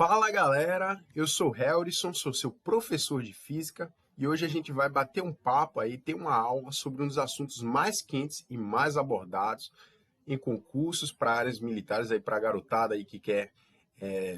Fala galera, eu sou Helderson, sou seu professor de física e hoje a gente vai bater um papo aí, ter uma aula sobre um dos assuntos mais quentes e mais abordados em concursos para áreas militares, aí para a garotada aí que quer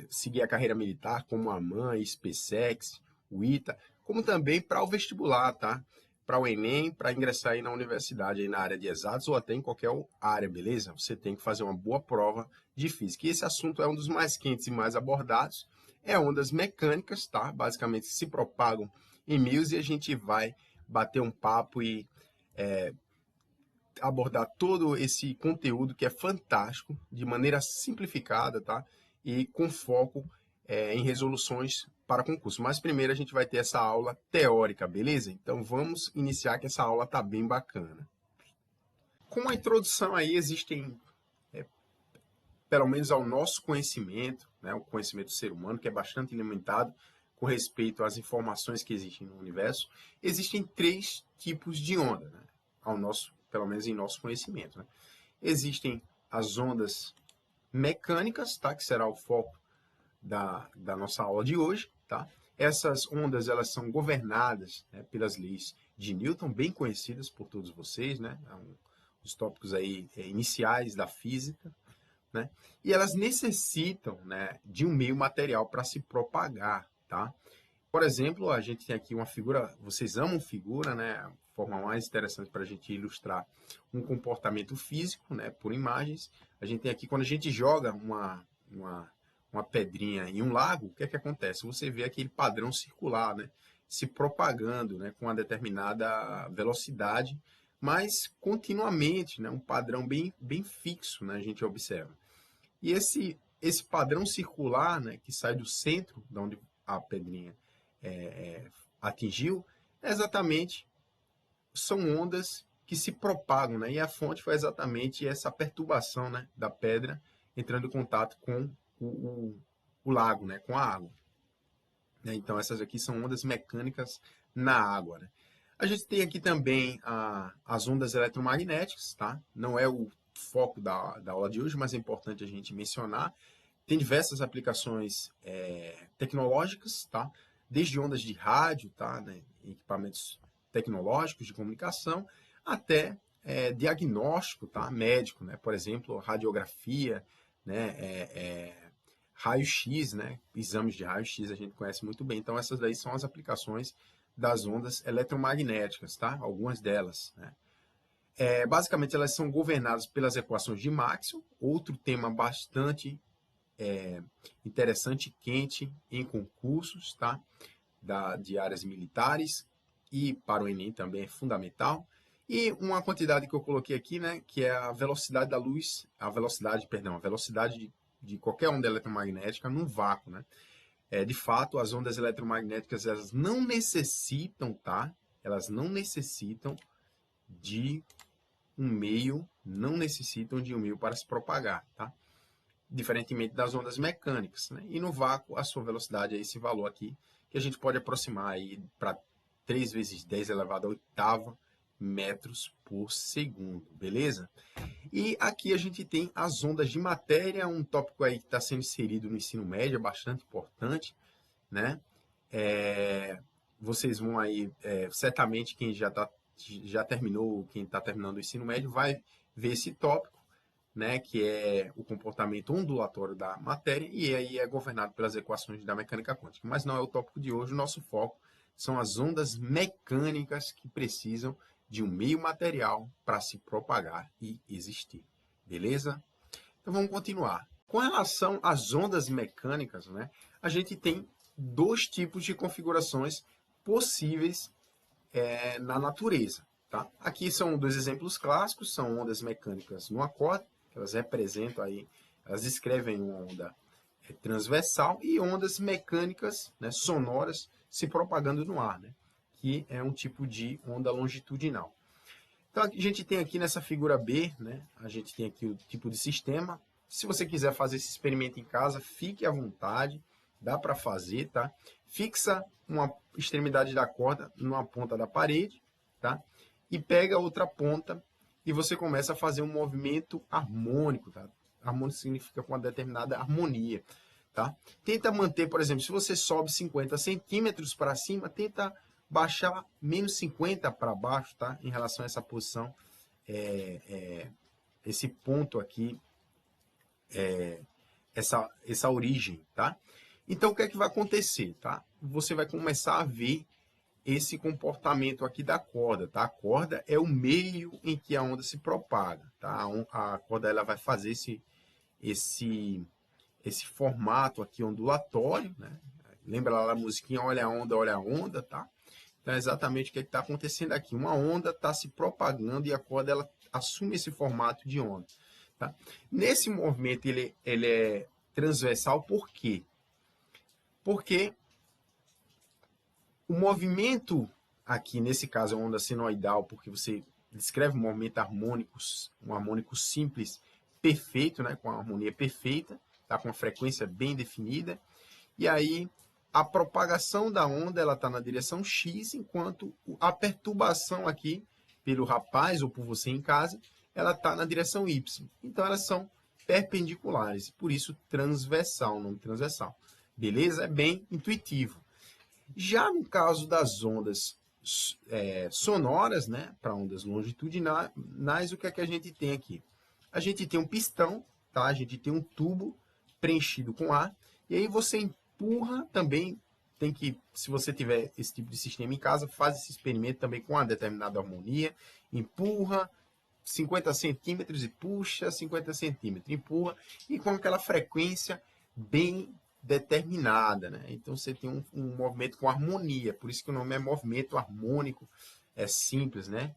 seguir a carreira militar, como a AMAN, SpaceX, o ITA, como também para o vestibular, tá? Para o Enem, para ingressar aí na universidade, aí na área de exatos ou até em qualquer área, beleza? Você tem que fazer uma boa prova de física. E esse assunto é um dos mais quentes e mais abordados. É ondas mecânicas, tá? Basicamente se propagam em meios e a gente vai bater um papo e abordar todo esse conteúdo que é fantástico, de maneira simplificada, tá? E com foco em resoluções para concurso. Mas primeiro a gente vai ter essa aula teórica, beleza? Então vamos iniciar que essa aula tá bem bacana. Com a introdução aí existem, pelo menos ao nosso conhecimento, né, o conhecimento do ser humano, que é bastante limitado com respeito às informações que existem no universo, existem três tipos de onda, né, ao nosso, pelo menos em nosso conhecimento. Né? Existem as ondas mecânicas, tá, que será o foco da nossa aula de hoje. Tá? Essas ondas elas são governadas, né, pelas leis de Newton, bem conhecidas por todos vocês, né? Os tópicos aí iniciais da física. Né? E elas necessitam, né, de um meio material para se propagar, tá? Por exemplo, a gente tem aqui uma figura, vocês amam figura, né? A forma mais interessante para a gente ilustrar um comportamento físico, né, por imagens. A gente tem aqui, quando a gente joga uma pedrinha em um lago, o que é que acontece? Você vê aquele padrão circular, né, se propagando, né, com uma determinada velocidade, mas continuamente, né, um padrão bem fixo, né, a gente observa. E esse padrão circular, né, que sai do centro, de onde a pedrinha atingiu, exatamente são ondas que se propagam, né? E a fonte foi exatamente essa perturbação, né, da pedra entrando em contato com o lago, né, com a água. Né? Então, essas aqui são ondas mecânicas na água. Né? A gente tem aqui também as ondas eletromagnéticas, tá? Não é o foco da aula de hoje, mas é importante a gente mencionar. Tem diversas aplicações tecnológicas, tá? Desde ondas de rádio, tá? Né? Equipamentos tecnológicos de comunicação, até diagnóstico, tá? Médico, né? Por exemplo, radiografia, né? Raio-X, né? Exames de raio-X a gente conhece muito bem. Então, essas daí são as aplicações das ondas eletromagnéticas, tá? Algumas delas, né? Basicamente, elas são governadas pelas equações de Maxwell, outro tema bastante interessante e quente em concursos, tá? De áreas militares e para o Enem também é fundamental. E uma quantidade que eu coloquei aqui, né, que é a velocidade da luz, a velocidade de qualquer onda eletromagnética no vácuo, né? De fato, as ondas eletromagnéticas elas não necessitam, tá? Elas não necessitam de não necessitam de um meio para se propagar, tá? Diferentemente das ondas mecânicas, né? E no vácuo, a sua velocidade é esse valor aqui, que a gente pode aproximar aí para 3 vezes 10 elevado a oitava metros por segundo, beleza? E aqui a gente tem as ondas de matéria, um tópico aí que está sendo inserido no ensino médio, bastante importante, né? Vocês vão aí, certamente quem já terminou, quem está terminando o ensino médio, vai ver esse tópico, né, que é o comportamento ondulatório da matéria, e aí é governado pelas equações da mecânica quântica. Mas não é o tópico de hoje, o nosso foco são as ondas mecânicas que precisam de um meio material para se propagar e existir. Beleza? Então vamos continuar. Com relação às ondas mecânicas, né, a gente tem dois tipos de configurações possíveis na natureza. Tá? Aqui são dois exemplos clássicos, são ondas mecânicas no acorde, elas representam aí, elas descrevem uma onda transversal e ondas mecânicas, né, sonoras se propagando no ar, né, que é um tipo de onda longitudinal. Então a gente tem aqui nessa figura B, né, a gente tem aqui o tipo de sistema. Se você quiser fazer esse experimento em casa, fique à vontade, dá para fazer, tá? Fixa uma extremidade da corda numa ponta da parede, tá? E pega a outra ponta e você começa a fazer um movimento harmônico, tá? Harmônico significa com uma determinada harmonia. tá? Tenta manter, por exemplo, se você sobe 50 centímetros para cima, tenta baixar menos 50 para baixo, tá? Em relação a essa posição, esse ponto aqui, essa origem, tá? Então, o que é que vai acontecer, tá? Você vai começar a ver esse comportamento aqui da corda, tá? A corda é o meio em que a onda se propaga, tá? A corda ela vai fazer esse formato aqui ondulatório, né? Lembra lá da musiquinha olha a onda, tá? Então é exatamente o que está acontecendo aqui. Uma onda está se propagando e a corda ela assume esse formato de onda, tá? Nesse movimento ele é transversal, por quê? Porque o movimento aqui, nesse caso, é uma onda senoidal, porque você descreve um movimento harmônico, um harmônico simples, perfeito, né, com a harmonia perfeita, tá, com uma frequência bem definida. E aí, a propagação da onda ela está na direção X, enquanto a perturbação aqui, pelo rapaz ou por você em casa, ela está na direção Y. Então, elas são perpendiculares, por isso transversal, nome transversal. Beleza? É bem intuitivo. Já no caso das ondas sonoras, né, para ondas longitudinais, o que é que a gente tem aqui? A gente tem um pistão, tá? A gente tem um tubo preenchido com ar, e aí você empurra também, tem que, se você tiver esse tipo de sistema em casa, faz esse experimento também com uma determinada harmonia, empurra 50 centímetros e puxa 50 centímetros, empurra, e com aquela frequência bem determinada, né? Então você tem um movimento com harmonia, por isso que o nome é movimento harmônico, é simples, né?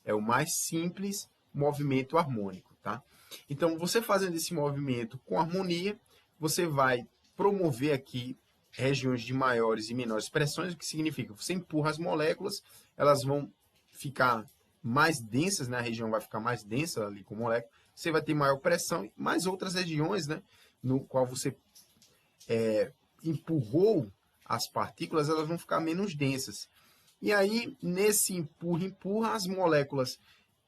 É o mais simples movimento harmônico, tá? Então você fazendo esse movimento com harmonia, você vai promover aqui regiões de maiores e menores pressões, o que significa? Você empurra as moléculas, elas vão ficar mais densas, né? A região vai ficar mais densa ali com moléculas, você vai ter maior pressão, mais outras regiões, né? No qual você empurrou as partículas, elas vão ficar menos densas. E aí, nesse empurra, as moléculas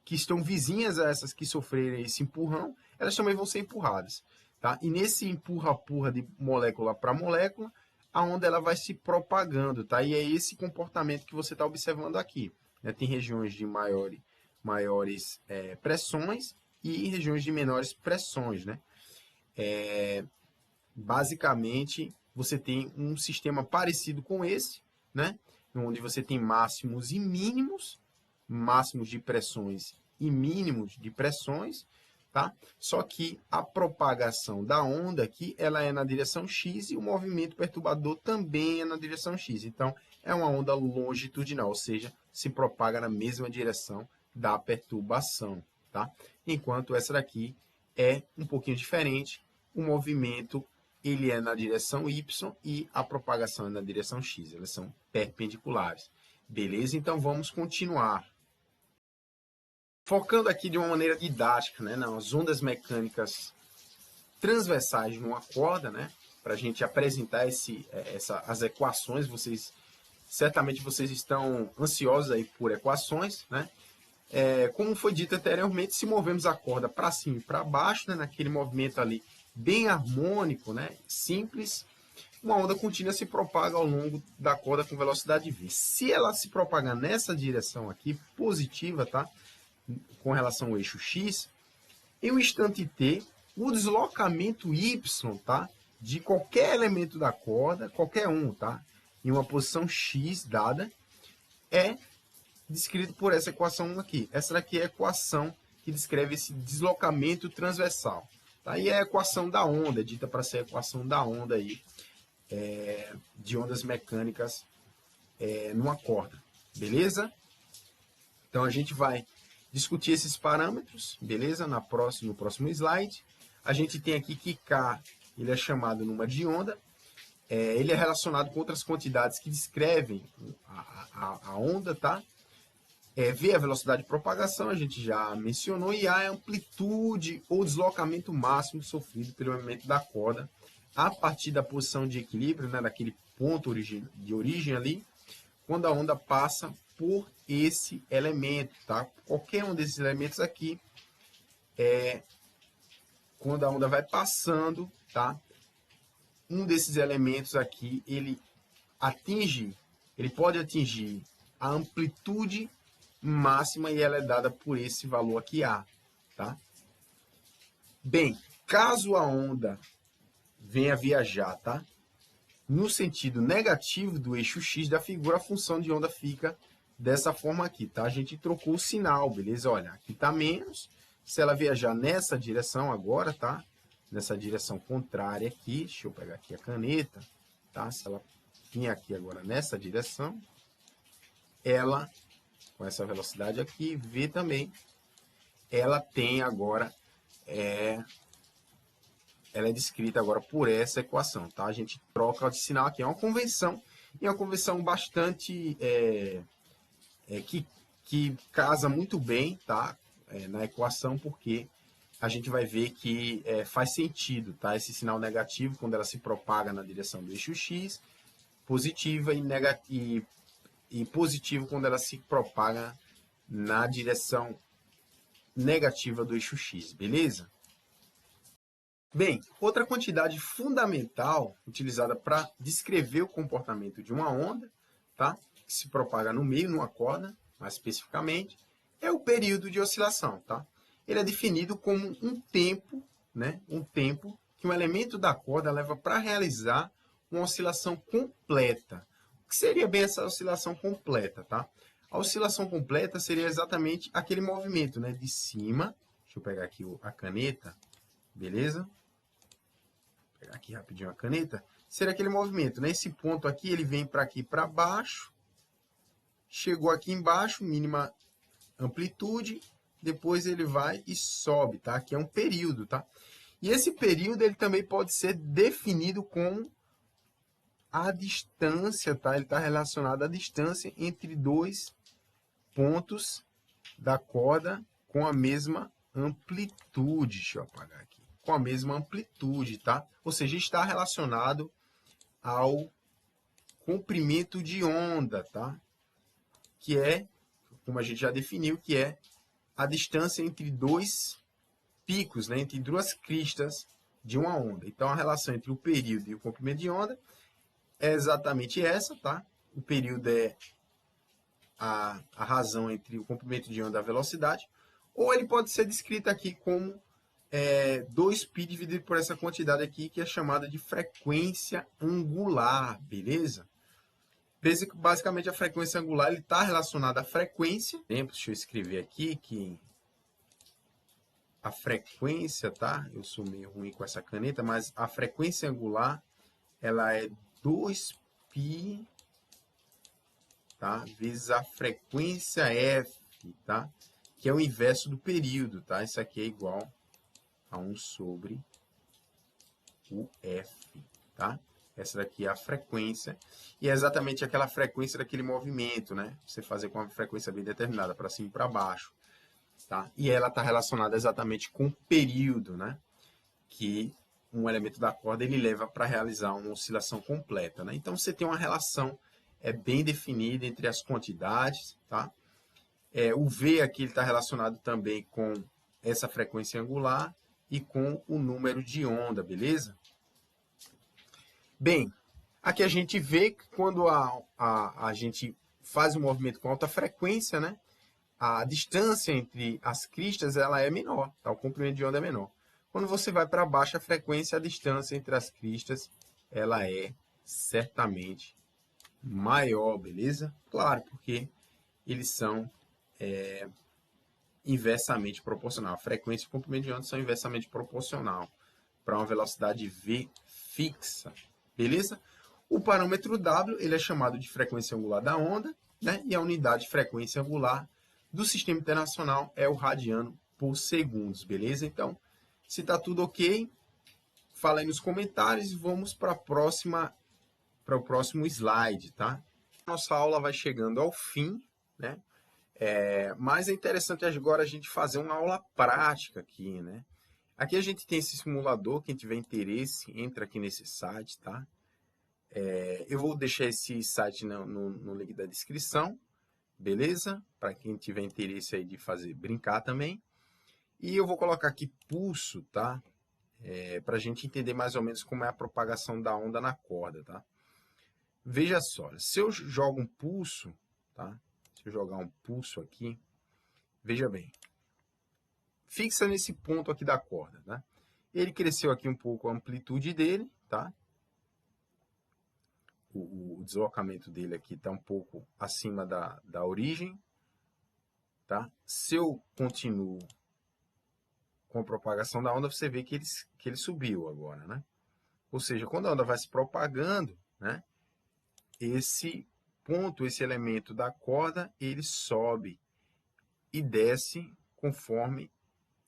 que estão vizinhas a essas que sofrerem esse empurrão, elas também vão ser empurradas. Tá? E nesse empurra de molécula para molécula, a onda ela vai se propagando. Tá? E é esse comportamento que você está observando aqui. Né? Tem regiões de maiores pressões e regiões de menores pressões. Né? Basicamente, você tem um sistema parecido com esse, né? Onde você tem máximos e mínimos, máximos de pressões e mínimos de pressões, tá? Só que a propagação da onda aqui, ela é na direção X e o movimento perturbador também é na direção X. Então, é uma onda longitudinal, ou seja, se propaga na mesma direção da perturbação, tá? Enquanto essa daqui é um pouquinho diferente, o movimento ele é na direção Y e a propagação é na direção X. Elas são perpendiculares. Beleza? Então, vamos continuar. Focando aqui de uma maneira didática, né, nas ondas mecânicas transversais numa corda, né, para a gente apresentar as equações. Certamente vocês estão ansiosos aí por equações, né? Como foi dito anteriormente, se movemos a corda para cima e para baixo, né, naquele movimento ali bem harmônico, né, simples, uma onda contínua se propaga ao longo da corda com velocidade v. Se ela se propagar nessa direção aqui, positiva, tá, com relação ao eixo x, em um instante t, o deslocamento y, tá, de qualquer elemento da corda, qualquer um, tá, em uma posição x dada, é descrito por essa equação aqui. Essa daqui é a equação que descreve esse deslocamento transversal. Tá? E é a equação da onda, dita para ser a equação da onda aí, de ondas mecânicas numa corda. Beleza? Então a gente vai discutir esses parâmetros, beleza? No próximo slide. A gente tem aqui que K, ele é chamado número de onda. Ele é relacionado com outras quantidades que descrevem a onda, tá? V é a velocidade de propagação, a gente já mencionou, e A é a amplitude ou deslocamento máximo sofrido pelo elemento da corda a partir da posição de equilíbrio, né, daquele ponto de origem ali, quando a onda passa por esse elemento, tá? Qualquer um desses elementos aqui, quando a onda vai passando, tá? um desses elementos aqui, ele pode atingir a amplitude máxima e ela é dada por esse valor aqui A, tá? Bem, caso a onda venha viajar, tá? No sentido negativo do eixo X da figura, a função de onda fica dessa forma aqui, tá? A gente trocou o sinal, beleza? Olha, aqui está menos. Se ela viajar nessa direção agora, tá? Nessa direção contrária aqui, deixa eu pegar aqui a caneta, tá? Se ela vir aqui agora nessa direção, ela, com essa velocidade aqui, V também, ela tem agora, ela é descrita agora por essa equação, tá? A gente troca de sinal aqui, é uma convenção, e é uma convenção bastante, que casa muito bem, tá? Na equação, porque a gente vai ver que faz sentido, tá? Esse sinal negativo, quando ela se propaga na direção do eixo X, positiva e positivo quando ela se propaga na direção negativa do eixo X, beleza? Bem, outra quantidade fundamental utilizada para descrever o comportamento de uma onda, tá? Que se propaga no meio, numa corda, mais especificamente, é o período de oscilação, tá? Ele é definido como um tempo, né? Um tempo que um elemento da corda leva para realizar uma oscilação completa. O que seria bem essa oscilação completa, tá? A oscilação completa seria exatamente aquele movimento, né? De cima, deixa eu pegar aqui a caneta, beleza? Vou pegar aqui rapidinho a caneta. Seria aquele movimento, né? Esse ponto aqui, ele vem para aqui para baixo, chegou aqui embaixo, mínima amplitude, depois ele vai e sobe, tá? Aqui é um período, tá? E esse período, ele também pode ser definido com a distância, tá? Ele está relacionado à distância entre dois pontos da corda com a mesma amplitude. Deixa eu apagar aqui. Com a mesma amplitude, tá? Ou seja, está relacionado ao comprimento de onda, tá? Que é, como a gente já definiu, que é a distância entre dois picos, né? Entre duas cristas de uma onda. Então, a relação entre o período e o comprimento de onda é exatamente essa, tá? O período é a razão entre o comprimento de onda e a velocidade, ou ele pode ser descrito aqui como 2π dividido por essa quantidade aqui, que é chamada de frequência angular, beleza? Basicamente, a frequência angular está relacionada à frequência. Deixa eu escrever aqui que a frequência, tá? Eu sou meio ruim com essa caneta, mas a frequência angular, ela é 2π, tá? Vezes a frequência f, tá? Que é o inverso do período, tá? Isso aqui é igual a 1 sobre o f, tá? Essa daqui é a frequência, e é exatamente aquela frequência daquele movimento, né? Você fazer com uma frequência bem determinada, para cima e para baixo, tá? E ela está relacionada exatamente com o período, né? Que um elemento da corda ele leva para realizar uma oscilação completa, né? Então, você tem uma relação bem definida entre as quantidades, tá? O V aqui está relacionado também com essa frequência angular e com o número de onda, beleza? Bem, aqui a gente vê que quando a gente faz um movimento com alta frequência, né, a distância entre as cristas ela é menor, tá? O comprimento de onda é menor. Quando você vai para baixa frequência, a distância entre as cristas ela é certamente maior, beleza? Claro, porque eles são inversamente proporcional. A frequência e o comprimento de onda são inversamente proporcional para uma velocidade v fixa, beleza? O parâmetro W ele é chamado de frequência angular da onda, né? E a unidade de frequência angular do Sistema Internacional é o radiano por segundos, beleza? Então, se está tudo ok, fala aí nos comentários e vamos para o próximo slide, tá? Nossa aula vai chegando ao fim, né? Mas é interessante agora a gente fazer uma aula prática aqui, né? Aqui a gente tem esse simulador, quem tiver interesse, entra aqui nesse site, tá? Eu vou deixar esse site no link da descrição, beleza? Para quem tiver interesse aí de brincar também. E eu vou colocar aqui pulso, tá? para a gente entender mais ou menos como é a propagação da onda na corda, tá? Veja só, se eu jogo um pulso, tá? Se eu jogar um pulso aqui, veja bem, fixa nesse ponto aqui da corda, né? Ele cresceu aqui um pouco a amplitude dele, tá? O deslocamento dele aqui está um pouco acima da origem, tá? Se eu continuo com a propagação da onda, você vê que ele subiu agora, né? Ou seja, quando a onda vai se propagando, né? Esse ponto, esse elemento da corda, ele sobe e desce conforme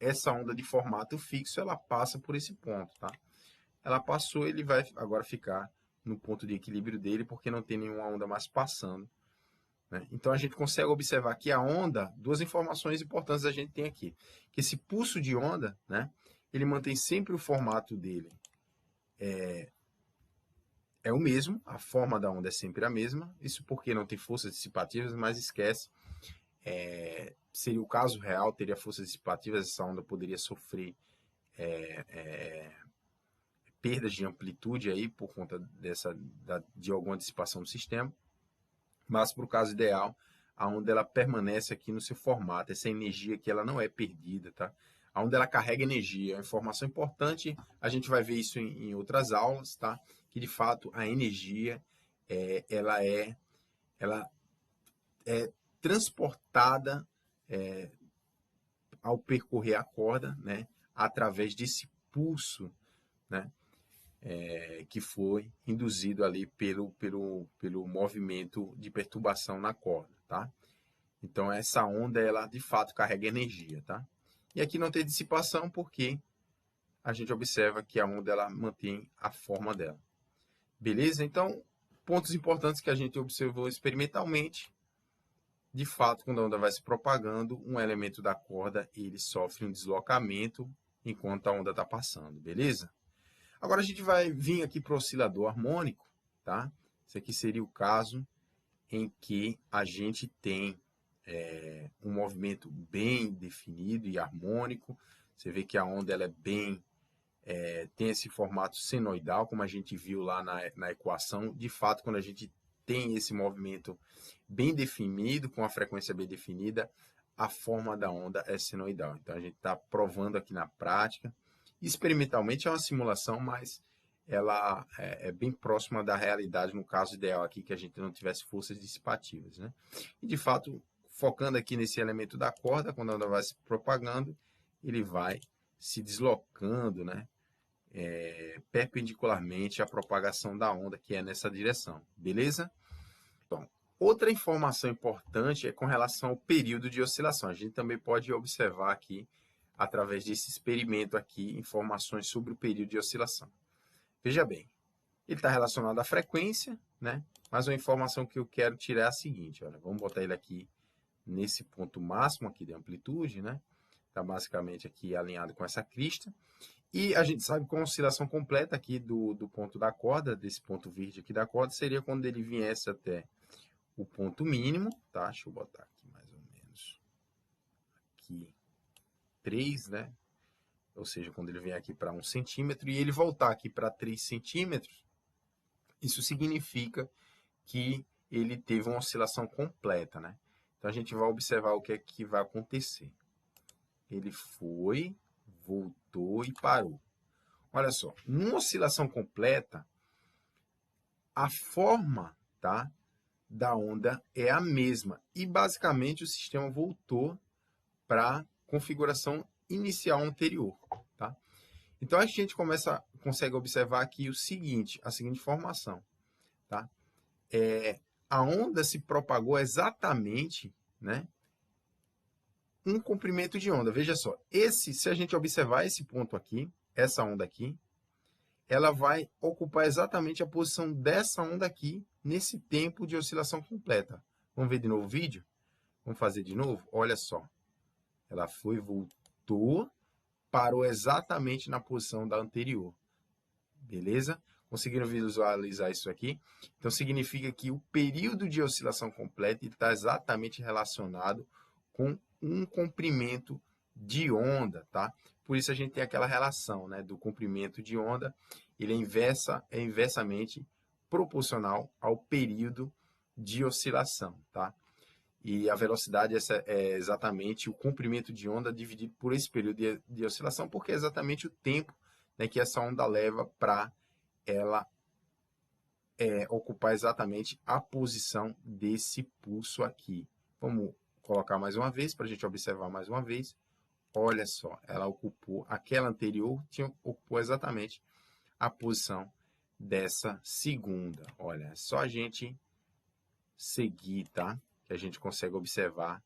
essa onda de formato fixo, ela passa por esse ponto, tá? Ela passou, ele vai agora ficar no ponto de equilíbrio dele, porque não tem nenhuma onda mais passando, né? Então, a gente consegue observar que a onda, duas informações importantes a gente tem aqui, que esse pulso de onda, né, ele mantém sempre o formato dele, é o mesmo, a forma da onda é sempre a mesma, isso porque não tem forças dissipativas, mas esquece, seria o caso real, teria forças dissipativas, essa onda poderia sofrer perdas de amplitude aí por conta de alguma dissipação do sistema, mas para o caso ideal, a onda ela permanece aqui no seu formato, essa energia que ela não é perdida, tá? A onda ela carrega energia, é uma informação importante, a gente vai ver isso em outras aulas, tá? Que de fato a energia ela é transportada ao percorrer a corda, né? Através desse pulso, né? Que foi induzido ali pelo movimento de perturbação na corda, tá? Então, essa onda, ela de fato carrega energia, tá? E aqui não tem dissipação porque a gente observa que a onda, ela mantém a forma dela. Beleza? Então, pontos importantes que a gente observou experimentalmente. De fato, quando a onda vai se propagando, um elemento da corda, ele sofre um deslocamento enquanto a onda está passando, beleza? Agora a gente vai vir aqui para o oscilador harmônico, tá? Esse aqui seria o caso em que a gente tem um movimento bem definido e harmônico. Você vê que a onda ela tem esse formato senoidal, como a gente viu lá na equação. De fato, quando a gente tem esse movimento bem definido, com a frequência bem definida, a forma da onda é senoidal. Então, a gente está provando aqui na prática. Experimentalmente é uma simulação, mas ela é bem próxima da realidade, no caso ideal aqui, que a gente não tivesse forças dissipativas, né? E, de fato, focando aqui nesse elemento da corda, quando a onda vai se propagando, ele vai se deslocando, né? Perpendicularmente à propagação da onda, que é nessa direção, beleza? Então, outra informação importante é com relação ao período de oscilação. A gente também pode observar aqui, através desse experimento aqui, informações sobre o período de oscilação. Veja bem, ele está relacionado à frequência, né? Mas uma informação que eu quero tirar é a seguinte, olha, vamos botar ele aqui nesse ponto máximo aqui de amplitude, né? Está basicamente aqui alinhado com essa crista. E a gente sabe que a oscilação completa aqui do ponto da corda, desse ponto verde aqui da corda, seria quando ele viesse até o ponto mínimo, tá? Deixa eu botar aqui mais ou menos aqui 3, né? Ou seja, quando ele vem aqui para 1 centímetro e ele voltar aqui para 3 centímetros, isso significa que ele teve uma oscilação completa, né? Então, a gente vai observar o que é que vai acontecer. Ele foi, voltou e parou. Olha só, numa oscilação completa, a forma, tá, da onda é a mesma. E, basicamente, o sistema voltou para a configuração inicial anterior, tá? Então, a gente consegue observar aqui o seguinte, a seguinte informação, tá? A onda se propagou exatamente, né, um comprimento de onda. Veja só, se a gente observar esse ponto aqui, essa onda aqui, ela vai ocupar exatamente a posição dessa onda aqui nesse tempo de oscilação completa. Vamos ver de novo o vídeo? Vamos fazer de novo? Olha só. Ela foi, voltou, parou exatamente na posição da anterior. Beleza? Conseguiram visualizar isso aqui? Então, significa que o período de oscilação completa está exatamente relacionado com um comprimento de onda, tá? Por isso a gente tem aquela relação, né, do comprimento de onda, ele é inversamente proporcional ao período de oscilação, tá? E a velocidade é exatamente o comprimento de onda dividido por esse período de oscilação, porque é exatamente o tempo, né, que essa onda leva para ela ocupar exatamente a posição desse pulso aqui. Vamos colocar mais uma vez, para a gente observar mais uma vez. Olha só, ela ocupou, aquela anterior ocupou exatamente a posição dessa segunda. Olha, é só a gente seguir, tá? Que a gente consegue observar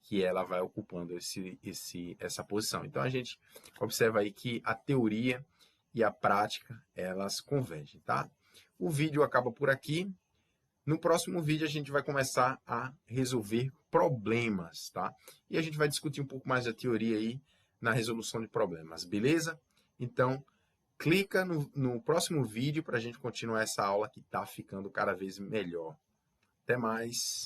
que ela vai ocupando essa posição. Então, a gente observa aí que a teoria e a prática, elas convergem, tá? O vídeo acaba por aqui. No próximo vídeo, a gente vai começar a resolver problemas, tá? E a gente vai discutir um pouco mais da teoria aí na resolução de problemas, beleza? Então, clica no próximo vídeo para a gente continuar essa aula que está ficando cada vez melhor. Até mais!